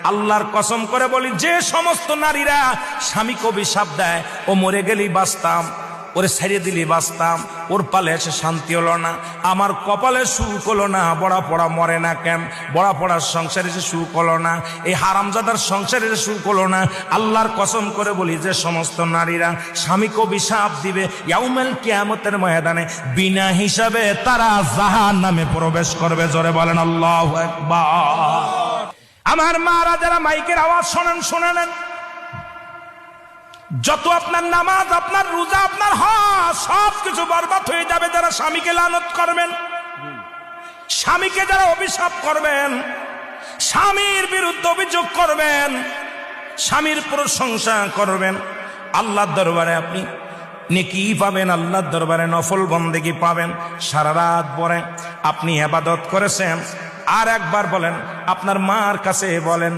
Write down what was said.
আল্লাহর কসম করে বলি, যে সমস্ত নারীরা স্বামীকে অভিশাপ দেয়, ও মরে গেলেই বাঁচতাম, ওরে ছেড়ে দিলি বাঁচতাম, ওর পালে এসে শান্তি হলো না, আমার কপালে সুখ হলো না, বড়া পড়া মরে না কেন, বড়া পড়ার সংসারে এসে সুখ হলো না, এই হারামজাদার সংসারে এসে সুখ হলো না, আল্লাহর কসম করে বলি, যে সমস্ত নারীরা স্বামীকে অভিশাপ দিবে, ইয়াউমুল কিয়ামতের ময়দানে বিনা হিসাবে তারা জাহান্নামে প্রবেশ করবে। জোরে বলেন আল্লাহু আকবার। আমার মারা যারা মাইকের আওয়াজ শোনেন, শুনে নেন, যত আপনার নামাজ, আপনার রোজা, আপনার হজ সবকিছু বরবাদ হয়ে যাবে যারা স্বামীকে লানত করবেন, স্বামীকে যারা অভিশাপ করবেন, স্বামীর বিরুদ্ধে অভিযোগ করবেন, স্বামীর প্রশংসা করবেন। আল্লাহর দরবারে আপনি নেকি পাবেন, আল্লাহর দরবারে নফল বন্দেগী পাবেন। সারা রাত পরে আপনি ইবাদত করেছেন, আর একবার বলেন, আপনার মার কাছে বলেন,